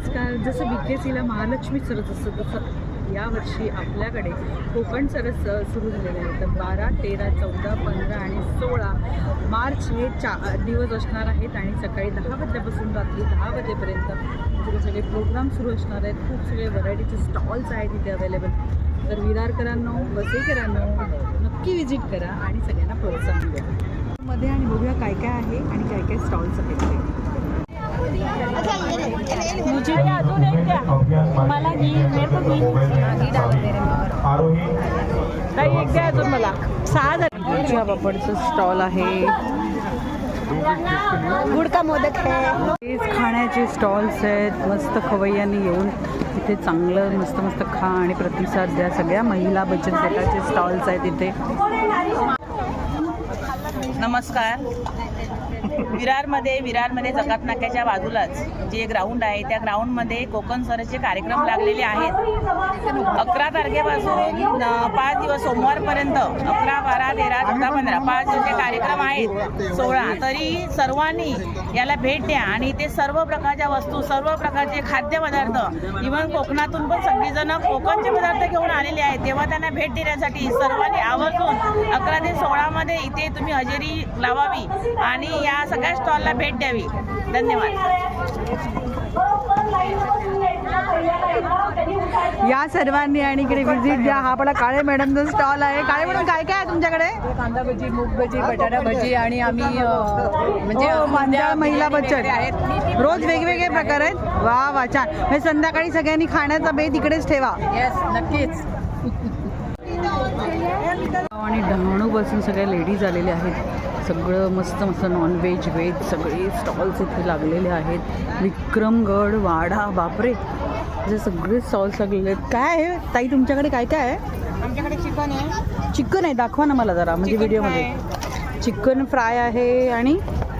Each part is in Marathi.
नमस्कार. जसं BKCला महालक्ष्मी सरस असतं तसं यावर्षी आपल्याकडे कोकण सरस सुरू झालेलं आहे. तर 12, 13, 14, 15 आणि 16 मार्च हे दिवस असणार आहेत आणि सकाळी 10 वाजल्यापासून रात्री 10 वाजेपर्यंत सगळे प्रोग्राम सुरू असणार आहेत. खूप सगळे व्हरायटीचे स्टॉल्स आहेत इथे अवेलेबल. तर विरारकरांनो, वसईकरांनो नक्की विजिट करा आणि सगळ्यांना प्रोत्साहन द्या मध्ये आणि बघूया काय काय आहे आणि काय काय स्टॉल्स आहेत ते. मुझे अजून एक द्या मला काही एक द्या अजून मला 6,000 पापडचं स्टॉल आहे. गुडका मोदक आहे. खाण्याचे स्टॉल्स आहेत. मस्त खवय्यांनी येऊन इथे चांगलं मस्त मस्त खा आणि प्रतिसाद द्या. सगळ्या महिला बचत गटाचे स्टॉल्स आहेत इथे. नमस्कार. विरारमध्ये जकात नाक्याच्या बाजूलाच जे ग्राउंड आहे त्या ग्राउंडमध्ये कोकण सरसचे कार्यक्रम लागलेले आहेत. 11 तारखेपासून 5 दिवस सोमवारपर्यंत 11, 12, 13, 14, 15 5 दिवसाचे कार्यक्रम आहेत. 16 तरी सर्वांनी याला भेट द्या आणि ते सर्व प्रकारच्या वस्तू, सर्व प्रकारचे खाद्यपदार्थ, इव्हन कोकणातून पण सगळीजण कोकणचे पदार्थ घेऊन आलेले आहेत. तेव्हा त्यांना भेट देण्यासाठी सर्वांनी आवर्जून 11 ते 16 मध्ये इथे तुम्ही हजेरी लावावी आणि या सगळ्या स्टॉलला भेट द्यावी. धन्यवाद. या सर्वांनी आणि इकडे व्हिजिट द्या. हा आपला काळे मॅडमचा स्टॉल आहे. काळे मॅडम काय काय आहे तुमच्याकडे? कांदा भजी, मूग भजी, बटाटा भजी आणि आम्ही म्हणजे मांजा महिला बचत आहेत. रोज वेगवेगळे प्रकार आहेत. वा वा छान. म्हणजे संध्याकाळी सगळ्यांनी खाण्याचा बेत इकडेच ठेवा. येस नक्कीच. आणि डहाणू बसून सगळ्या लेडीज आलेल्या आहेत. सगळं मस्त मस्त नॉनव्हेज व्हेज सगळे स्टॉल्स इथे लागलेले आहेत. विक्रमगड, वाडा, बापरे जे सगळे स्टॉल्स लागलेले आहेत. काय आहे ताई तुमच्याकडे? काय काय आहे? आमच्याकडे चिकन आहे. चिकन आहे, दाखवा ना मला जरा म्हणजे व्हिडिओमध्ये. चिकन फ्राय आहे आणि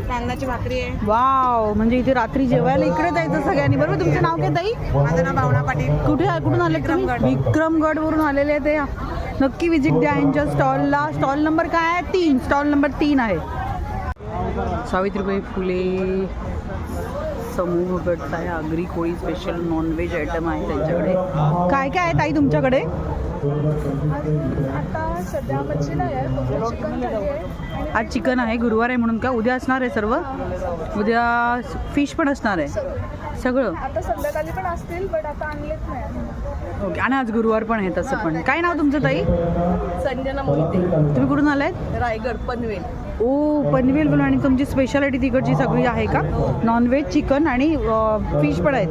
तांदळाची भाकरी आहे. वाव, म्हणजे इथे रात्री जेवायला इकडे जायचं सगळ्यांनी. बरोबर. तुमचं नाव काय ताई? माझं नाव भावना पाटील. कुठून आले तुम्ही? विक्रमगडवरून आलेले ते. नक्की विजिट द्या यांच्या स्टॉलला. स्टॉल नंबर काय आहे? 3. स्टॉल नंबर 3 आहे. सावित्रीबाई फुले समूह गटचा आहे. Agri Koli special non veg item आहे त्यांच्याकडे. काय काय आहे ताई तुमच्याकडे? आता सध्या मच्छी नाही आहे, चिकन आहे. आज चिकन आहे, गुरुवार आहे म्हणून का? उद्या असणार आहे सर्व? उद्या फिश पण असणार आहे सगळं? आता संध्याकाळी पण असतील बट आता आणलेच नाही. ओके. आणि आज गुरुवार पण आहे तसं पण. काय नाव तुमचं ताई? संजना मोहिते. तुम्ही कुठून आलात? रायगड, पनवेल. ओ पनवेल बोला. आणि तुमची स्पेशालिटी तिकडची सगळी आहे का? नॉनव्हेज, चिकन आणि फिश पण आहेत.